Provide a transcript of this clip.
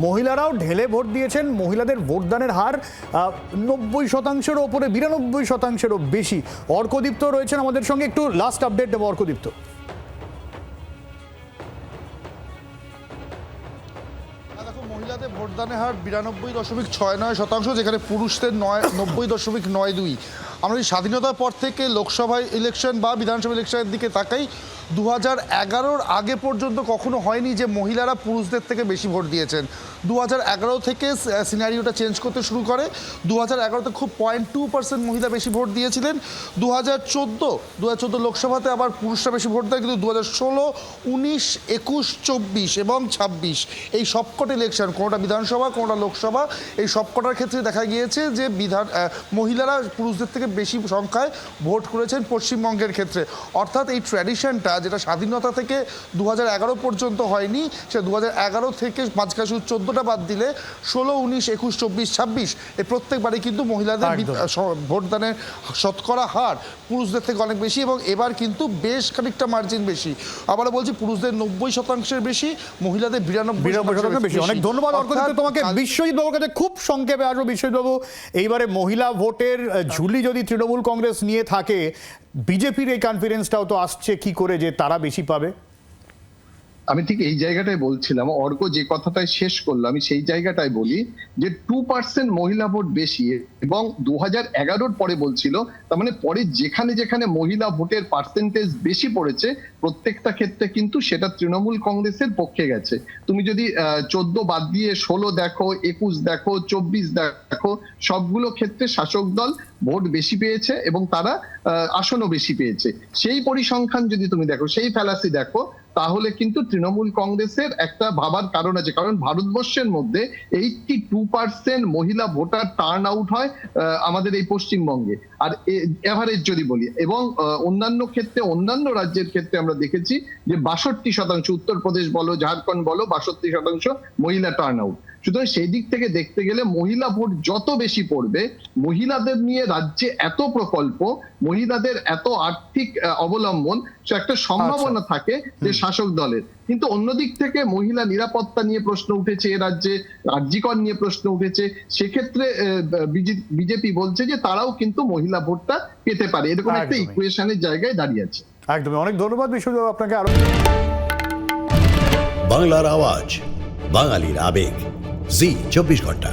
মহিলারাও ঢেলে ভোট দিয়েছেন। মহিলাদের ভোটদানের হার 90%-এর ওপরে, 92%-এরও বেশি। অর্কদীপ্ত রয়েছেন আমাদের সঙ্গে, একটু লাস্ট আপডেট দেবো অর্কদীপ্ত। দেখো, মহিলাদের ভোটদানের হার 92.69%, যেখানে পুরুষদের 90.92। আমরা এই স্বাধীনতার পর থেকে লোকসভা ইলেকশন বা বিধানসভা ইলেকশনের দিকে তাকাই, 2011-র আগে পর্যন্ত কখনো হয়নি যে মহিলারা পুরুষদের থেকে বেশি ভোট দিয়েছেন। 2011 থেকে সিনারিওটা চেঞ্জ করতে শুরু করে। 2011-তে খুব 0.2% মহিলা বেশি ভোট দিয়েছিলেন। 2014 লোকসভাতে আবার পুরুষরা বেশি ভোট দেয়, কিন্তু 2016, 19, 21, 24 এবং 26 এই সবকটা ইলেকশন, কোনোটা বিধানসভা কোনোটা লোকসভা, এই সবকটার ক্ষেত্রে দেখা গিয়েছে যে মহিলারা পুরুষদের থেকে বেশি সংখ্যায় ভোট করেছেন পশ্চিমবঙ্গের ক্ষেত্রে। অর্থাৎ এই ট্র্যাডিশনটা যেটা স্বাধীনতা থেকে 2011 পর্যন্ত হয়নি, সে 2011 থেকে মাঝখানে শুধু 14টা বাদ দিলে 16, 19, 21, 24, 26 এই প্রত্যেকবারই কিন্তু মহিলাদের ভোটদানের শতকরা হার পুরুষদের থেকে অনেক বেশি, এবং এবার কিন্তু বেশ খানিকটা মার্জিন বেশি। আবারও বলছি, পুরুষদের 90%-এর বেশি, মহিলাদের 92% বেশি। অনেক ধন্যবাদ অর্কদীপ্ত তোমাকে। বিশ্বজিৎ বাবুর কাছে খুব সংক্ষেপে আসবো। বিশ্বজিৎ বাবু, এইবারে মহিলা ভোটের ঝুলি যদি তৃণমূল কংগ্রেস নিয়ে থাকে, বিজেপির এই কনফিডেন্সটাও তো আসছে কি করে যে তারা বেশি পাবে? আমি ঠিক এই জায়গাটাই বলছিলাম, অর্ক যে কথাটাই শেষ করলো আমি সেই জায়গাটাই বলি যে 2% মহিলা ভোট বেশি, এবং 2011-র পরে বলছিল, তার মানে পরে যেখানে যেখানে মহিলা ভোটের পার্সেন্টেজ বেশি পড়েছে প্রত্যেকটা ক্ষেত্রে কিন্তু সেটা তৃণমূল কংগ্রেসের পক্ষে গেছে। তুমি যদি 14 বাদ দিয়ে 16 দেখো, 21 দেখো, 24 দেখো, সবগুলো ক্ষেত্রে শাসক দল ভোট বেশি পেয়েছে এবং তারা আসনও বেশি পেয়েছে। সেই পরিসংখ্যান যদি তুমি দেখো, সেই ফ্যালাসি দেখো, তাহলে কিন্তু তৃণমূল কংগ্রেসের একটা ভাবার কারণ আছে। কারণ ভারতবর্ষের মধ্যে 82% মহিলা ভোটার টার্ন আউট হয় আমাদের এই পশ্চিমবঙ্গে, আর এভারেজ যদি বলি, এবং অন্যান্য ক্ষেত্রে অন্যান্য রাজ্যের ক্ষেত্রে আমরা দেখেছি যে 62%, উত্তরপ্রদেশ বলো, ঝাড়খণ্ড বলো, 62% মহিলা টার্ন আউট। সুতরাং সেই দিক থেকে দেখতে গেলে মহিলা ভোট যত বেশি পড়বে, মহিলাদের নিয়ে রাজ্যে এত প্রকল্প, মহিলাদের এত আর্থিক অবলম্বন, সে একটা সম্ভাবনা থাকে যে শাসক দলের। কিন্তু অন্যদিক থেকে মহিলা নিরাপত্তা নিয়ে প্রশ্ন উঠেছে এ রাজ্যে, আরজিকর নিয়ে প্রশ্ন উঠেছে, সেক্ষেত্রে বিজেপি বলছে যে তারাও কিন্তু মহিলা ভোটটা পেতে পারে, এরকম একটা ইকুয়েশনের জায়গায় দাঁড়িয়ে আছে। একদমই। অনেক ধন্যবাদ বিশ্বজিৎ বাবু আপনাকে। আরো বাংলার আওয়াজ, বাঙালির আবেগ, জি 24 ঘন্টা।